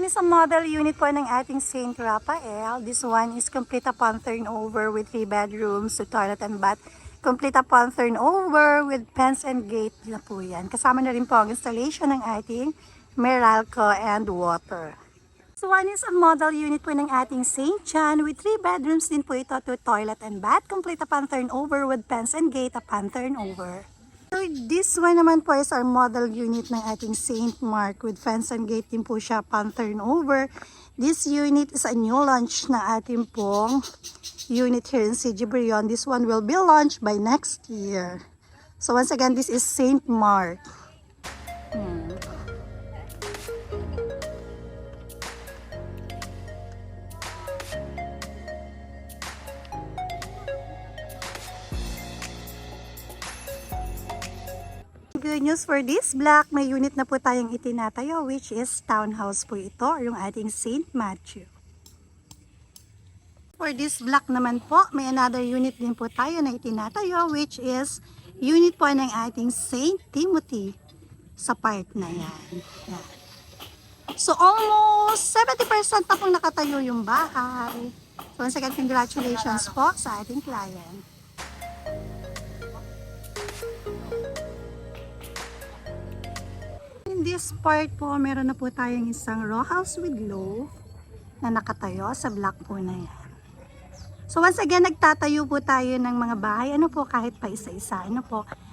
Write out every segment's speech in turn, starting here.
is a model unit po ng ating St. Raphael. This one is complete upon turnover with 3 bedrooms, 2 toilet and bath. Complete upon turnover with fence and gate na po yan. Kasama na rin po ang installation ng ating Meralco and water. This one is a model unit po ng ating St. John with 3 bedrooms din po ito, 2 toilet and bath. Complete upon turnover with fence and gate upon turnover. So this one naman po is our model unit ng ating St. Mark with fence and gate din po siya upon turnover. This unit is a new launch na ating pong unit here in CG Brion. This one will be launched by next year. So once again, this is St. Mark. Good news for this block, may unit na po tayong itinatayo which is townhouse po ito, yung ating St. Matthew. For this block naman po, may another unit din po tayo na itinatayo which is unit po ng ating St. Timothy sa part na yan. So almost 70% na pong nakatayo yung bahay. So once again, congratulations po sa ating client. In this part po, meron na po tayong isang row house with loft na nakatayo sa block po na yan. So once again, nagtatayo po tayo ng mga bahay, kahit pa isa-isa,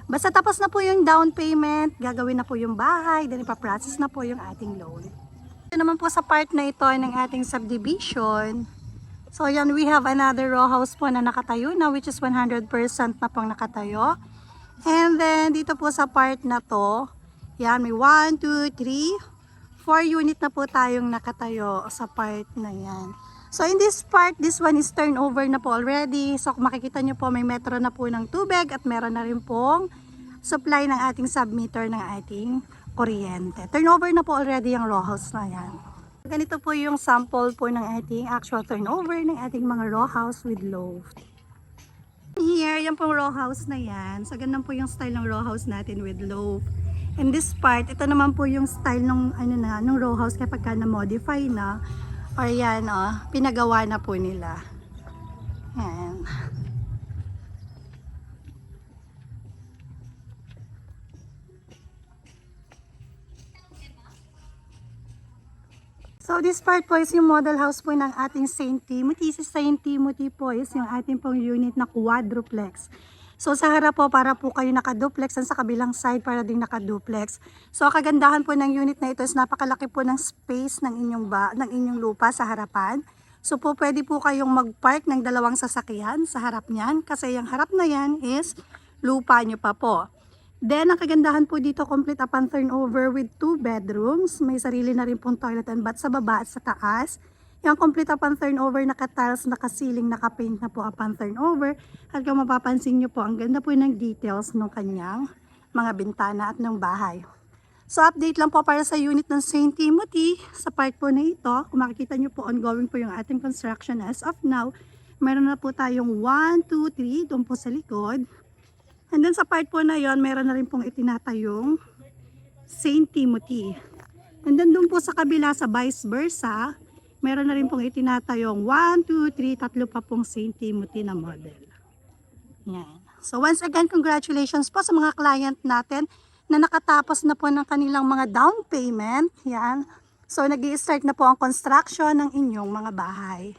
Basta tapos na po yung down payment, gagawin na po yung bahay, then ipaprocess na po yung ating loan. Ito naman po sa part na ito ng ating subdivision. So yan, we have another row house po na nakatayo na, which is 100% na pong nakatayo. And then, dito po sa part na to, yan, may 1, 2, 3, 4 unit na po tayong nakatayo sa part na yan. So in this part, this one is turnover na po already. So kung makikita nyo po, may metro na po ng tubig at meron na rin pong supply ng ating submeter ng ating kuryente. Turnover na po already yung row house na yan. Ganito po yung sample po ng ating actual turnover ng ating mga row house with loft. Here, yan pong row house na yan. So ganun po yung style ng row house natin with loft. In this part, ito naman po yung style ng ng row house kapag na-modify na or yan, pinagawa na po nila. Yan. So this part po is yung model house po ng ating St. Timothy. Si St. Timothy po is yung ating pong unit na quadruplex. So sa harap po para po kayo nakaduplex, and sa kabilang side para ding nakaduplex. So kagandahan po ng unit na ito is napakalaki po ng space ng inyong lupa sa harapan. So po pwede po kayong mag-park ng 2 sasakyan sa harap niyan kasi yung harap na yan is lupa nyo pa po. Then ang kagandahan po dito, complete upon turnover with 2 bedrooms. May sarili na rin pong toilet and bath sa baba at sa taas. Yung complete upon turnover, naka-tiles, naka-ceiling, naka-paint na po upon turnover. At kung mapapansin nyo po, ang ganda po ng details ng kanyang mga bintana at ng bahay. So update lang po para sa unit ng St. Timothy. Sa part po na ito, kung makikita nyo po, ongoing po yung ating construction as of now. Meron na po tayong 1, 2, 3 doon po sa likod. And then sa part po na yon, meron na rin pong itinatayong St. Timothy. And then doon po sa kabila, sa vice versa, meron na rin pong itinatayong 1, 2, 3, 3 pa pong St. Timothy na model. Yan. So once again, congratulations po sa mga client natin na nakatapos na po ng kanilang mga down payment. Yan. So nag-i-start na po ang construction ng inyong mga bahay.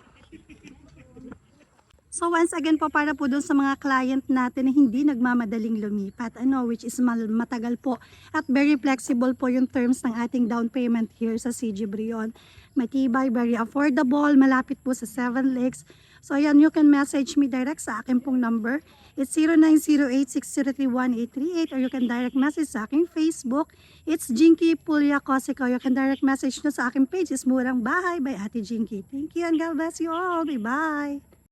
So once again po, para po dun sa mga client natin na hindi nagmamadaling lumipat, which is matagal po at very flexible po yung terms ng ating down payment here sa CG Brion. Matibay, very affordable, malapit po sa 7 Lakes. So ayan, you can message me direct sa akin pong number. It's 0908-603-1838 or you can direct message sa aking Facebook. It's Jinky Pulya Cosico. You can direct message nyo sa aking page. It's Murang Bahay by Ate Jinky. Thank you and God bless you all. Bye-bye.